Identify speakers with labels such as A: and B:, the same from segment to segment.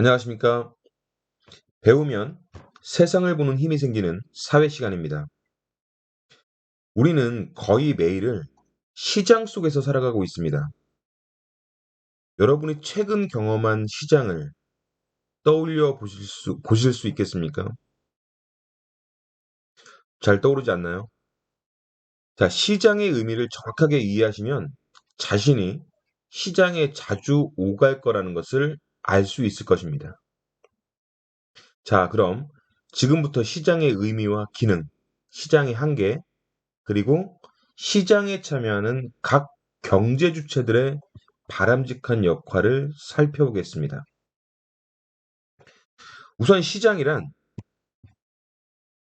A: 안녕하십니까. 배우면 세상을 보는 힘이 생기는 사회 시간입니다. 우리는 거의 매일을 시장 속에서 살아가고 있습니다. 여러분이 최근 경험한 시장을 떠올려 보실 수 있겠습니까? 잘 떠오르지 않나요? 자, 시장의 의미를 정확하게 이해하시면 자신이 시장에 자주 오갈 거라는 것을 알 수 있을 것입니다. 자, 그럼 지금부터 시장의 의미와 기능, 시장의 한계, 그리고 시장에 참여하는 각 경제 주체들의 바람직한 역할을 살펴보겠습니다. 우선 시장이란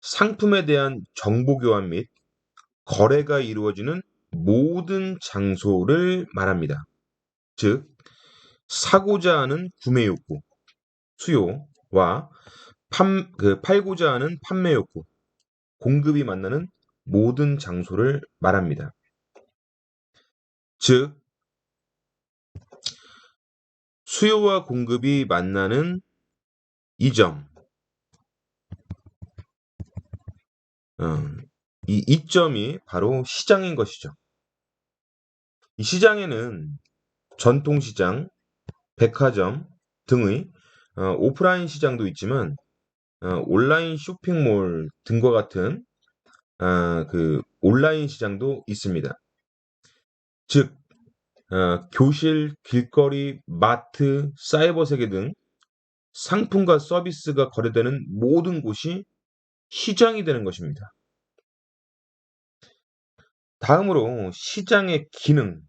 A: 상품에 대한 정보 교환 및 거래가 이루어지는 모든 장소를 말합니다. 즉, 사고자 하는 구매 욕구, 수요와 팔고자 하는 판매 욕구, 공급이 만나는 모든 장소를 말합니다. 즉, 수요와 공급이 만나는 이 점, 어, 이 이점이 바로 시장인 것이죠. 이 시장에는 전통시장, 백화점 등의 오프라인 시장도 있지만 온라인 쇼핑몰 등과 같은 그 온라인 시장도 있습니다. 즉, 교실, 길거리, 마트, 사이버 세계 등 상품과 서비스가 거래되는 모든 곳이 시장이 되는 것입니다. 다음으로 시장의 기능,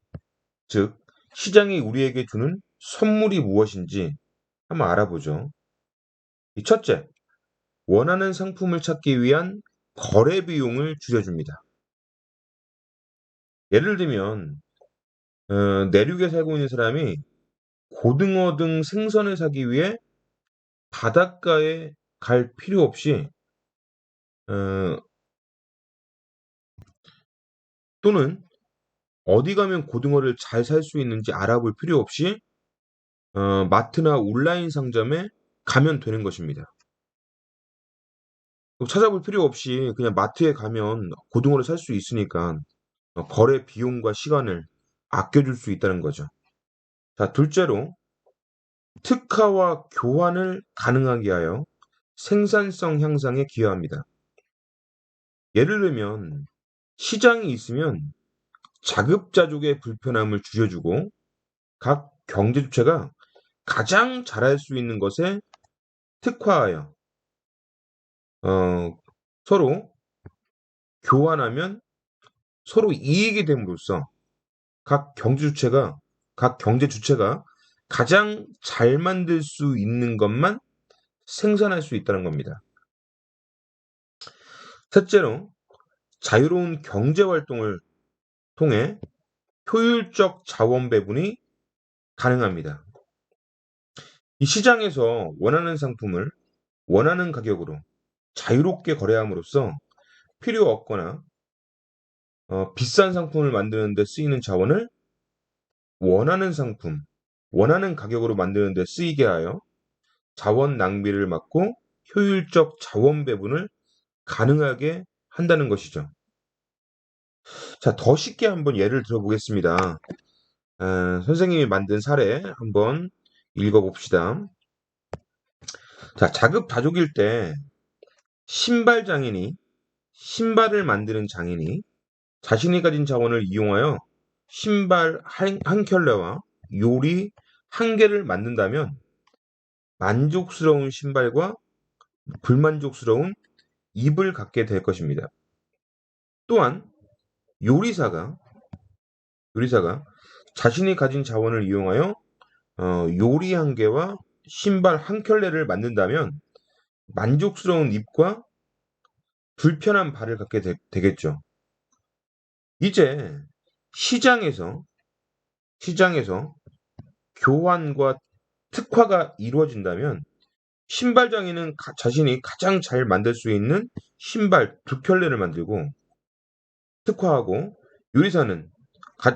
A: 즉 시장이 우리에게 주는 선물이 무엇인지 한번 알아보죠. 이 첫째, 원하는 상품을 찾기 위한 거래 비용을 줄여줍니다. 예를 들면 내륙에 살고 있는 사람이 고등어 등 생선을 사기 위해 바닷가에 갈 필요 없이 어, 또는 어디 가면 고등어를 잘 살 수 있는지 알아볼 필요 없이 마트나 온라인 상점에 가면 되는 것입니다. 찾아볼 필요 없이 그냥 마트에 가면 고등어를 살 수 있으니까 거래 비용과 시간을 아껴줄 수 있다는 거죠. 자, 둘째로 특화와 교환을 가능하게 하여 생산성 향상에 기여합니다. 예를 들면 시장이 있으면 자급자족의 불편함을 줄여주고 각 경제 주체가 가장 잘할 수 있는 것에 특화하여 어, 서로 교환하면 서로 이익이 됨으로써 각 경제 주체가 각 경제 주체가 가장 잘 만들 수 있는 것만 생산할 수 있다는 겁니다. 셋째로 자유로운 경제 활동을 통해 효율적 자원 배분이 가능합니다. 이 시장에서 원하는 상품을 원하는 가격으로 자유롭게 거래함으로써 필요 없거나 비싼 상품을 만드는 데 쓰이는 자원을 원하는 상품, 원하는 가격으로 만드는 데 쓰이게 하여 자원 낭비를 막고 효율적 자원 배분을 가능하게 한다는 것이죠. 자, 더 쉽게 한번 예를 들어보겠습니다. 선생님이 만든 사례 한번 읽어봅시다. 자, 자급자족일 때 신발 장인이 신발을 만드는 장인이 자신이 가진 자원을 이용하여 신발 한 켤레와 요리 한 개를 만든다면 만족스러운 신발과 불만족스러운 입을 갖게 될 것입니다. 또한 요리사가 요리사가 자신이 가진 자원을 이용하여 요리 한 개와 신발 한 켤레를 만든다면 만족스러운 입과 불편한 발을 갖게 되겠죠. 이제 시장에서 시장에서 교환과 특화가 이루어진다면 신발 장인은 자신이 가장 잘 만들 수 있는 신발 두 켤레를 만들고 특화하고 요리사는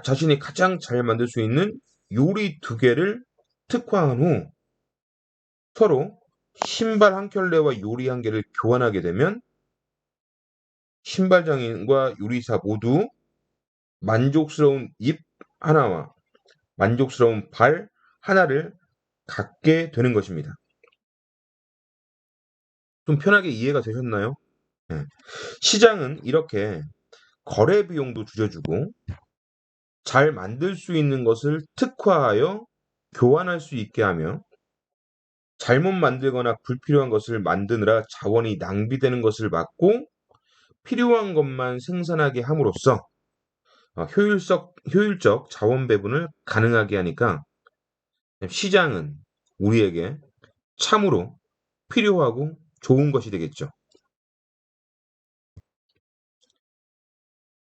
A: 자신이 가장 잘 만들 수 있는 요리 두 개를 특화한 후 서로 신발 한 켤레와 요리 한 개를 교환하게 되면 신발 장인과 요리사 모두 만족스러운 입 하나와 만족스러운 발 하나를 갖게 되는 것입니다. 좀 편하게 이해가 되셨나요? 네. 시장은 이렇게 거래 비용도 줄여주고 잘 만들 수 있는 것을 특화하여 교환할 수 있게 하며 잘못 만들거나 불필요한 것을 만드느라 자원이 낭비되는 것을 막고 필요한 것만 생산하게 함으로써 효율적 자원 배분을 가능하게 하니까 시장은 우리에게 참으로 필요하고 좋은 것이 되겠죠.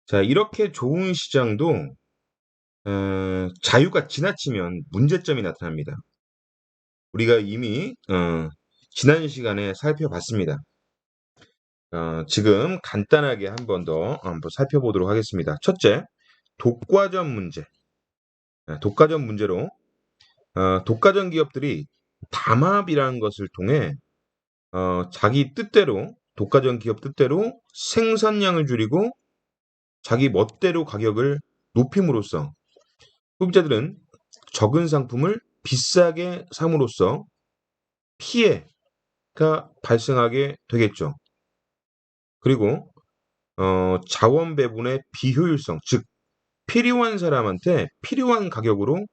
A: 자, 이렇게 좋은 시장도 자유가 지나치면 문제점이 나타납니다. 우리가 이미 지난 시간에 살펴봤습니다. 지금 간단하게 한 번 더 한번 살펴보도록 하겠습니다. 첫째, 독과점 문제. 독과점 문제로 독과점 기업들이 담합이라는 것을 통해 자기 뜻대로 독과점 기업 뜻대로 생산량을 줄이고 자기 멋대로 가격을 높임으로써 소비자들은 적은 상품을 비싸게 삼으로써 피해가 발생하게 되겠죠. 그리고 자원 배분의 비효율성, 즉 필요한 사람한테 필요한 가격으로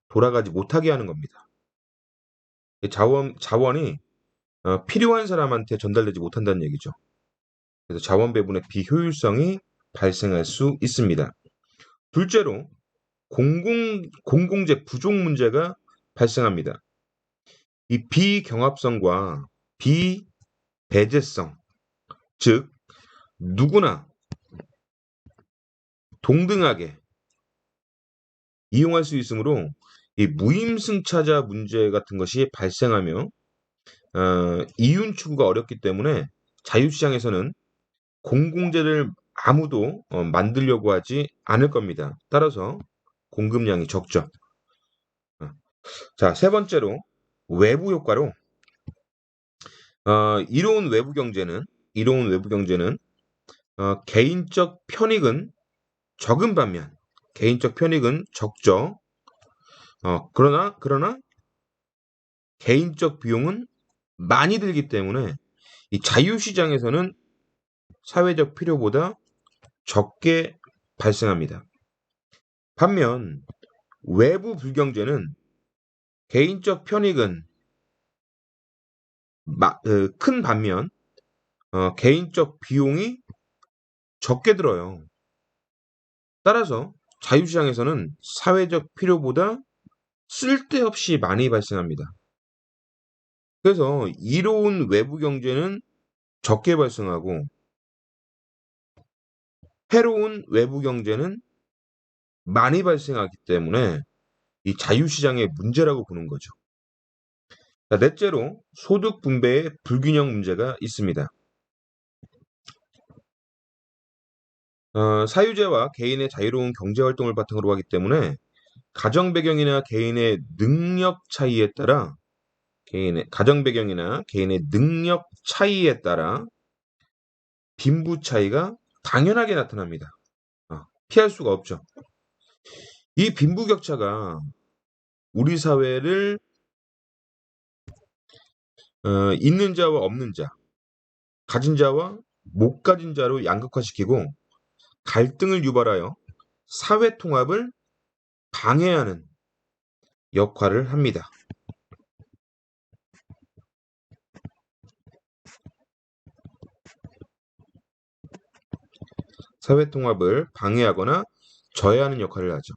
A: 돌아가지 못하게 하는 겁니다. 자원이 필요한 사람한테 전달되지 못한다는 얘기죠. 그래서 자원 배분의 비효율성이 발생할 수 있습니다. 둘째로 공공재 부족 문제가 발생합니다. 이 비경합성과 비배제성, 즉 누구나 동등하게 이용할 수 있으므로 이 무임승차자 문제 같은 것이 발생하며 이윤 추구가 어렵기 때문에 자유시장에서는 공공재를 아무도 만들려고 하지 않을 겁니다. 따라서 공급량이 적죠. 자, 세 번째로 외부 효과로 이로운 외부 경제는 개인적 편익은 적은 반면 개인적 편익은 적죠. 그러나 개인적 비용은 많이 들기 때문에 이 자유시장에서는 사회적 필요보다 적게 발생합니다. 반면 외부 불경제는 개인적 편익은 큰 반면 개인적 비용이 적게 들어요. 따라서 자유시장에서는 사회적 필요보다 쓸데없이 많이 발생합니다. 그래서 이로운 외부 경제는 적게 발생하고 해로운 외부 경제는 많이 발생하기 때문에 이 자유시장의 문제라고 보는 거죠. 자, 넷째로 소득 분배의 불균형 문제가 있습니다. 사유재와 개인의 자유로운 경제활동을 바탕으로 하기 때문에 가정 배경이나 개인의 능력 차이에 따라 빈부 차이가 당연하게 나타납니다. 피할 수가 없죠. 이 빈부 격차가 우리 사회를 있는 자와 없는 자, 가진 자와 못 가진 자로 양극화시키고 갈등을 유발하여 사회 통합을 방해하는 역할을 합니다. 사회 통합을 방해하거나 저해하는 역할을 하죠.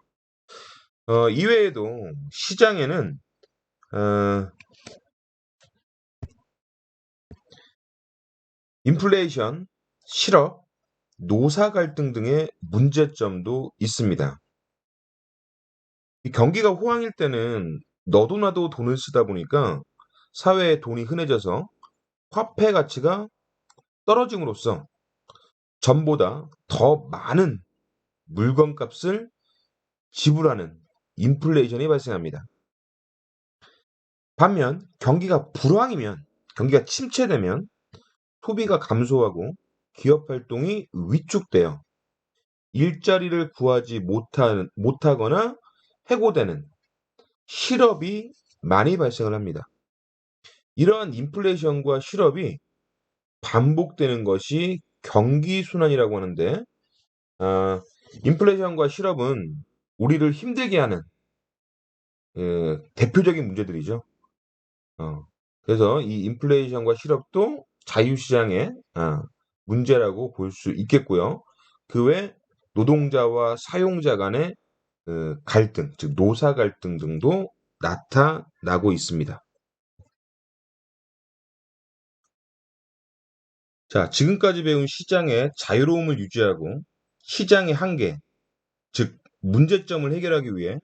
A: 이외에도 시장에는 인플레이션, 실업, 노사 갈등 등의 문제점도 있습니다. 이 경기가 호황일 때는 너도 나도 돈을 쓰다 보니까 사회에 돈이 흔해져서 화폐 가치가 떨어짐으로써 전보다 더 많은 물건값을 지불하는 인플레이션이 발생합니다. 반면 경기가 불황이면, 경기가 침체되면 소비가 감소하고 기업 활동이 위축되어 일자리를 구하지 못하거나 해고되는 실업이 많이 발생을 합니다. 이러한 인플레이션과 실업이 반복되는 것이 경기 순환이라고 하는데, 아, 인플레이션과 실업은 우리를 힘들게 하는 대표적인 문제들이죠. 그래서 이 인플레이션과 실업도 자유시장의 문제라고 볼 수 있겠고요. 그 외 노동자와 사용자 간의 갈등, 즉 노사 갈등 등도 나타나고 있습니다. 자, 지금까지 배운 시장의 자유로움을 유지하고 시장의 한계, 즉 문제점을 해결하기 위해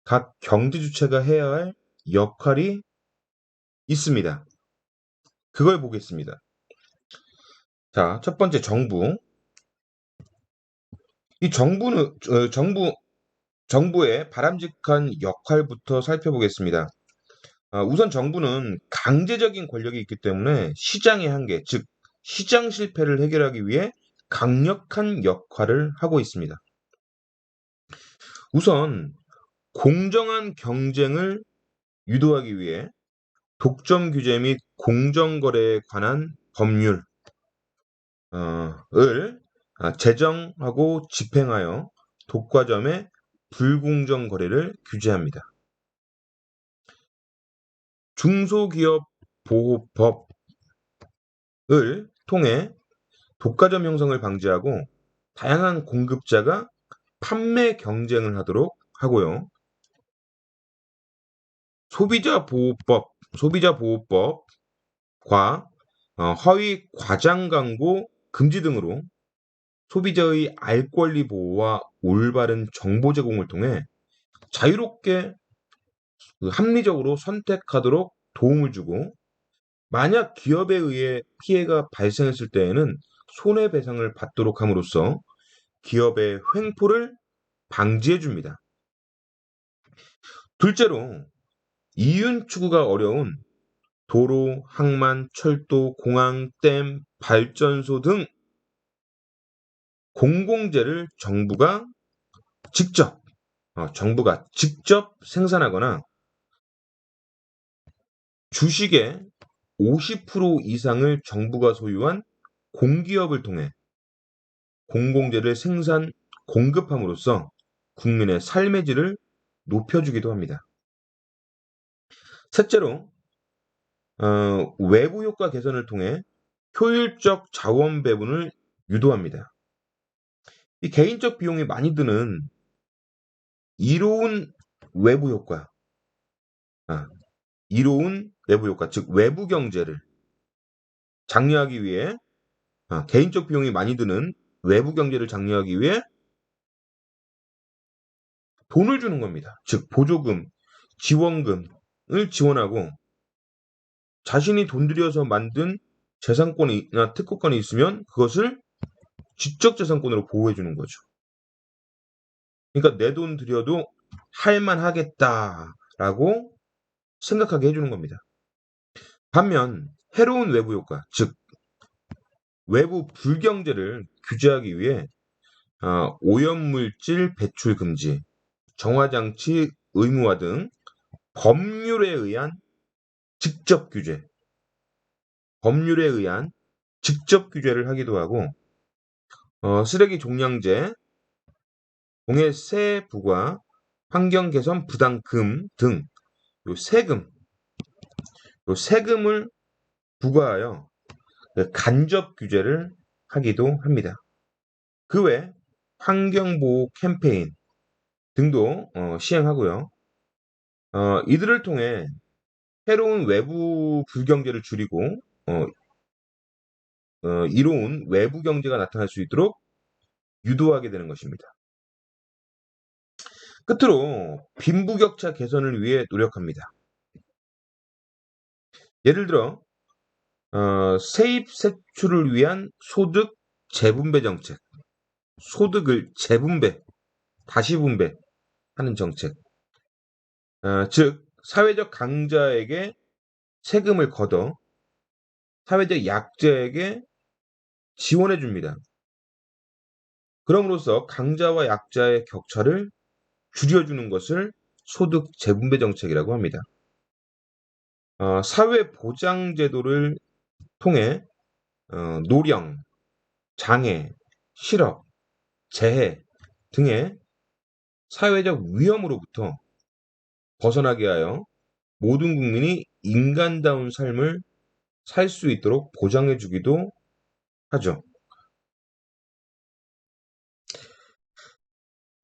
A: 각 경제 주체가 해야 할 역할이 있습니다. 그걸 보겠습니다. 자, 첫 번째 정부. 이 정부의 바람직한 역할부터 살펴보겠습니다. 우선 정부는 강제적인 권력이 있기 때문에 시장의 한계, 즉 시장 실패를 해결하기 위해 강력한 역할을 하고 있습니다. 우선 공정한 경쟁을 유도하기 위해 독점 규제 및 공정거래에 관한 법률을 제정하고 집행하여 독과점의 불공정 거래를 규제합니다. 중소기업 보호법을 통해 독과점 형성을 방지하고 다양한 공급자가 판매 경쟁을 하도록 하고요. 소비자 보호법과 허위 과장 광고 금지 등으로 소비자의 알 권리 보호와 올바른 정보 제공을 통해 자유롭게 합리적으로 선택하도록 도움을 주고, 만약 기업에 의해 피해가 발생했을 때에는 손해배상을 받도록 함으로써 기업의 횡포를 방지해 줍니다. 둘째로 이윤 추구가 어려운 도로, 항만, 철도, 공항, 댐, 발전소 등 공공재를 정부가 직접 생산하거나 주식의 50% 이상을 정부가 소유한 공기업을 통해 공공재를 생산, 공급함으로써 국민의 삶의 질을 높여주기도 합니다. 셋째로 외부 효과 개선을 통해 효율적 자원 배분을 유도합니다. 이 개인적 비용이 많이 드는 이로운 외부 효과, 즉 외부 경제를 장려하기 위해, 개인적 비용이 많이 드는 외부 경제를 장려하기 위해 돈을 주는 겁니다. 즉 보조금, 지원금을 지원하고 자신이 돈 들여서 만든 재산권이나 특허권이 있으면 그것을 지적재산권으로 보호해 주는 거죠. 그러니까 내 돈 들여도 할만하겠다라고 생각하게 해주는 겁니다. 반면 해로운 외부 효과, 즉 외부 불경제를 규제하기 위해 오염물질 배출 금지, 정화장치 의무화 등 법률에 의한 직접 규제를 하기도 하고, 쓰레기 종량제, 공해세 부과, 환경 개선 부담금 등 세금을 부과하여 간접 규제를 하기도 합니다. 그 외 환경보호 캠페인 등도 시행하고요. 이들을 통해 해로운 외부 불경제를 줄이고 이로운 외부 경제가 나타날 수 있도록 유도하게 되는 것입니다. 끝으로 빈부격차 개선을 위해 노력합니다. 예를 들어 세입 세출을 위한 소득 재분배 정책, 소득을 다시 분배하는 정책, 즉 사회적 강자에게 세금을 걷어 사회적 약자에게 지원해 줍니다. 그럼으로써 강자와 약자의 격차를 줄여주는 것을 소득 재분배 정책이라고 합니다. 사회보장제도를 통해 노령, 장애, 실업, 재해 등의 사회적 위험으로부터 벗어나게 하여 모든 국민이 인간다운 삶을 살 수 있도록 보장해 주기도 하죠.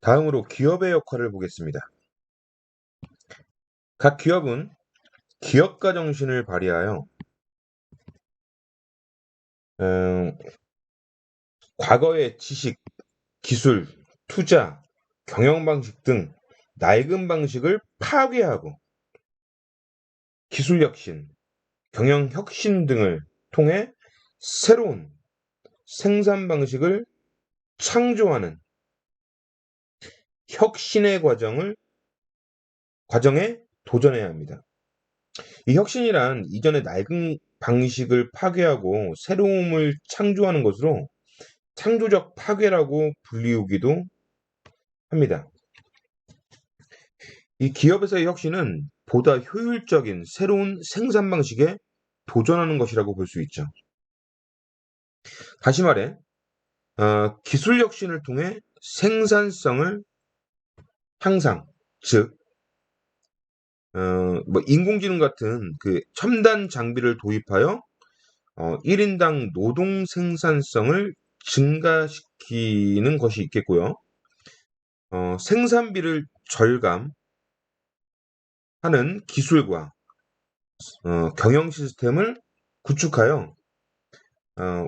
A: 다음으로 기업의 역할을 보겠습니다. 각 기업은 기업가 정신을 발휘하여 음, 과거의 지식, 기술, 투자, 경영 방식 등 낡은 방식을 파괴하고 기술 혁신, 경영 혁신 등을 통해 새로운 생산 방식을 창조하는 혁신의 과정에 도전해야 합니다. 이 혁신이란 이전의 낡은 방식을 파괴하고 새로움을 창조하는 것으로 창조적 파괴라고 불리우기도 합니다. 이 기업에서의 혁신은 보다 효율적인 새로운 생산 방식에 도전하는 것이라고 볼 수 있죠. 다시 말해, 기술 혁신을 통해 생산성을 향상, 즉, 인공지능 같은 그 첨단 장비를 도입하여 1인당 노동 생산성을 증가시키는 것이 있겠고요. 생산비를 절감하는 기술과 경영 시스템을 구축하여 어,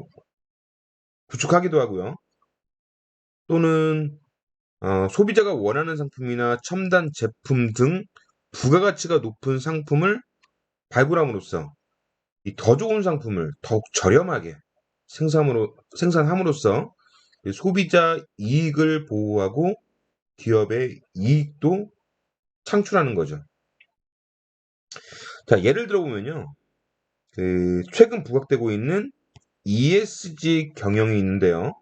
A: 구축하기도 하고요. 또는 소비자가 원하는 상품이나 첨단 제품 등 부가가치가 높은 상품을 발굴함으로써 이 더 좋은 상품을 더욱 저렴하게 생산함으로써 소비자 이익을 보호하고 기업의 이익도 창출하는 거죠. 자, 예를 들어보면요. 최근 부각되고 있는 ESG 경영이 있는데요.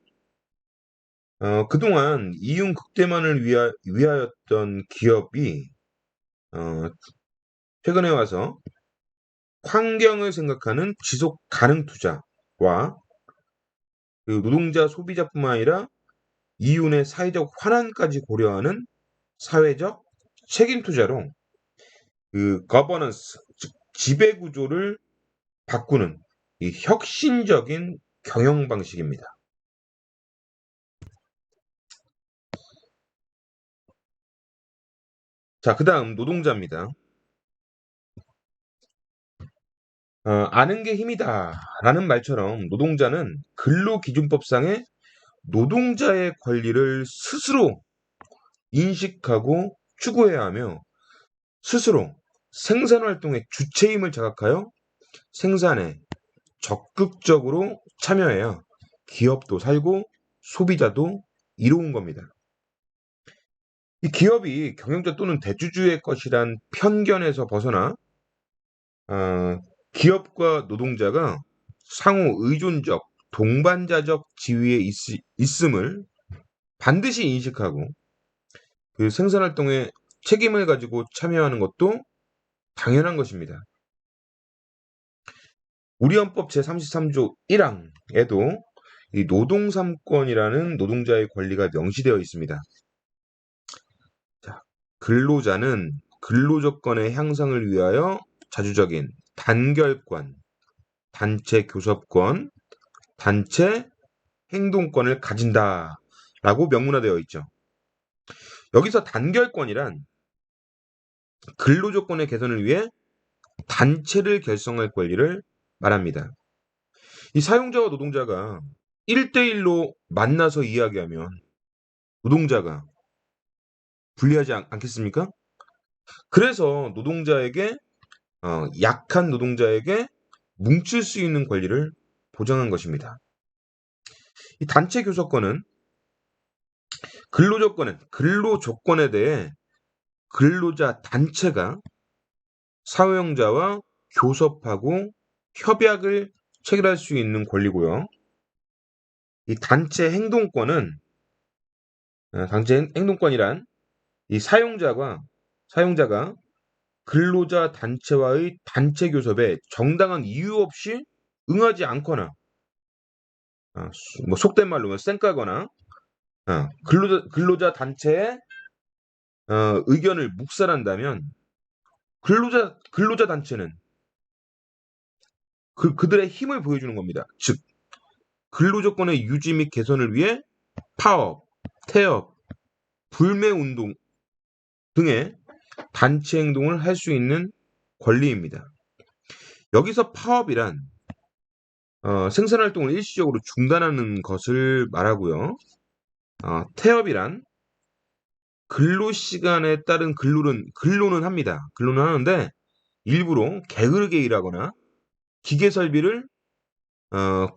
A: 그동안 이윤 극대만을 위하였던 기업이 최근에 와서 환경을 생각하는 지속 가능 투자와 그 노동자 소비자뿐만 아니라 이윤의 사회적 환원까지 고려하는 사회적 책임 투자로 그 거버넌스, 즉 지배 구조를 바꾸는 이 혁신적인 경영 방식입니다. 자, 그다음 노동자입니다. 아는 게 힘이다라는 말처럼 노동자는 근로기준법상의 노동자의 권리를 스스로 인식하고 추구해야 하며 스스로 생산활동의 주체임을 자각하여 생산에 적극적으로 참여해야 기업도 살고 소비자도 이로운 겁니다. 이 기업이 경영자 또는 대주주의 것이란 편견에서 벗어나 어, 기업과 노동자가 상호 의존적, 동반자적 지위에 있음을 반드시 인식하고 그 생산활동에 책임을 가지고 참여하는 것도 당연한 것입니다. 우리 헌법 제33조 1항에도 이 노동삼권이라는 노동자의 권리가 명시되어 있습니다. 자, 근로자는 근로조건의 향상을 위하여 자주적인 단결권, 단체 교섭권, 단체 행동권을 가진다라고 명문화되어 있죠. 여기서 단결권이란 근로조건의 개선을 위해 단체를 결성할 권리를 말합니다. 이 사용자와 노동자가 1대1로 만나서 이야기하면 노동자가 불리하지 않겠습니까? 그래서 약한 노동자에게 뭉칠 수 있는 권리를 보장한 것입니다. 이 단체 교섭권은 근로조건에 대해 근로자 단체가 사용자와 교섭하고 협약을 체결할 수 있는 권리고요. 이 단체 행동권은 단체 행동권이란 이 사용자가 근로자 단체와의 단체 교섭에 정당한 이유 없이 응하지 않거나 뭐 속된 말로 쌩까거나 근로자 단체의 의견을 묵살한다면 근로자 단체는 그들의 힘을 보여주는 겁니다. 즉 근로조건의 유지 및 개선을 위해 파업, 태업, 불매운동 등의 단체 행동을 할 수 있는 권리입니다. 여기서 파업이란 생산활동을 일시적으로 중단하는 것을 말하고요. 태업이란 근로시간에 따른 근로는 합니다. 근로는 하는데 일부러 게으르게 일하거나 기계 설비를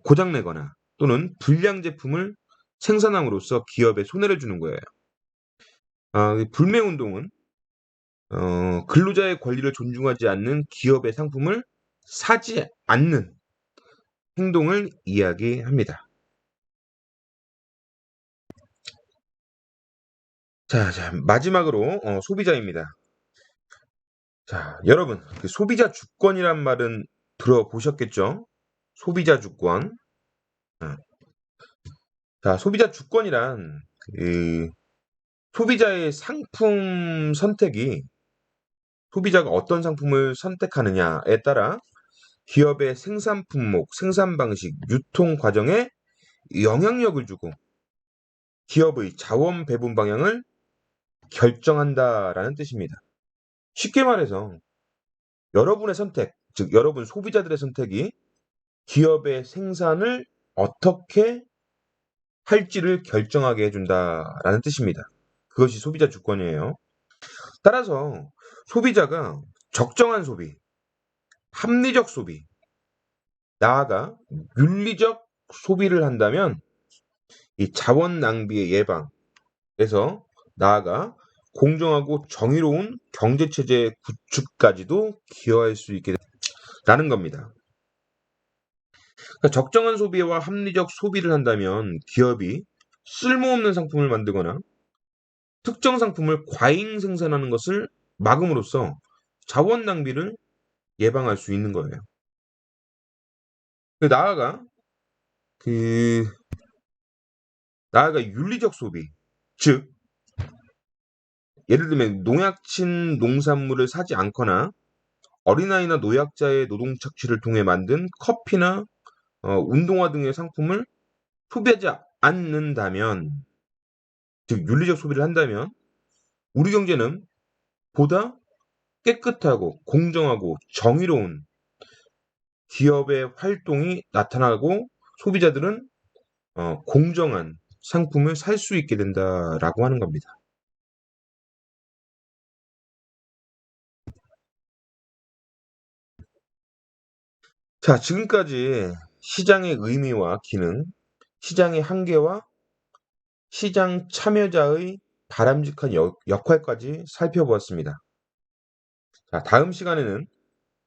A: 고장내거나 또는 불량 제품을 생산함으로써 기업에 손해를 주는 거예요. 불매운동은 근로자의 권리를 존중하지 않는 기업의 상품을 사지 않는 행동을 이야기합니다. 자, 마지막으로 소비자입니다. 자, 여러분, 그 소비자 주권이란 말은 들어보셨겠죠? 소비자 주권. 어. 자, 소비자 주권이란 소비자의 상품 선택이 소비자가 어떤 상품을 선택하느냐에 따라 기업의 생산 품목, 생산 방식, 유통 과정에 영향력을 주고 기업의 자원 배분 방향을 결정한다라는 뜻입니다. 쉽게 말해서 여러분의 선택, 즉 여러분 소비자들의 선택이 기업의 생산을 어떻게 할지를 결정하게 해준다라는 뜻입니다. 그것이 소비자 주권이에요. 따라서 소비자가 적정한 소비, 합리적 소비, 나아가 윤리적 소비를 한다면 이 자원 낭비의 예방에서 나아가 공정하고 정의로운 경제체제 구축까지도 기여할 수 있게 된다는 겁니다. 그러니까 적정한 소비와 합리적 소비를 한다면 기업이 쓸모없는 상품을 만들거나 특정 상품을 과잉 생산하는 것을 막음으로써 자원 낭비를 예방할 수 있는 거예요. 나아가 그 나아가 윤리적 소비, 즉 예를 들면 농약친 농산물을 사지 않거나 어린아이나 노약자의 노동 착취를 통해 만든 커피나 운동화 등의 상품을 소비하지 않는다면, 즉 윤리적 소비를 한다면 우리 경제는 보다 깨끗하고 공정하고 정의로운 기업의 활동이 나타나고 소비자들은 공정한 상품을 살 수 있게 된다라고 하는 겁니다. 자, 지금까지 시장의 의미와 기능, 시장의 한계와 시장 참여자의 바람직한 역할까지 살펴보았습니다. 자, 다음 시간에는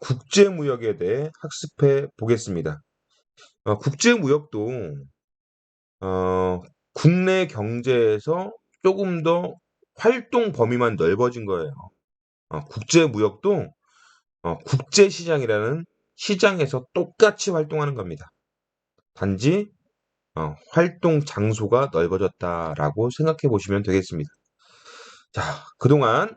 A: 국제무역에 대해 학습해 보겠습니다. 국제무역도 어, 국내 경제에서 조금 더 활동 범위만 넓어진 거예요. 국제무역도 국제시장이라는 시장에서 똑같이 활동하는 겁니다. 단지 활동 장소가 넓어졌다라고 생각해 보시면 되겠습니다. 자, 그동안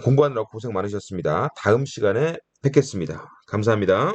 A: 공부하느라 고생 많으셨습니다. 다음 시간에 뵙겠습니다. 감사합니다.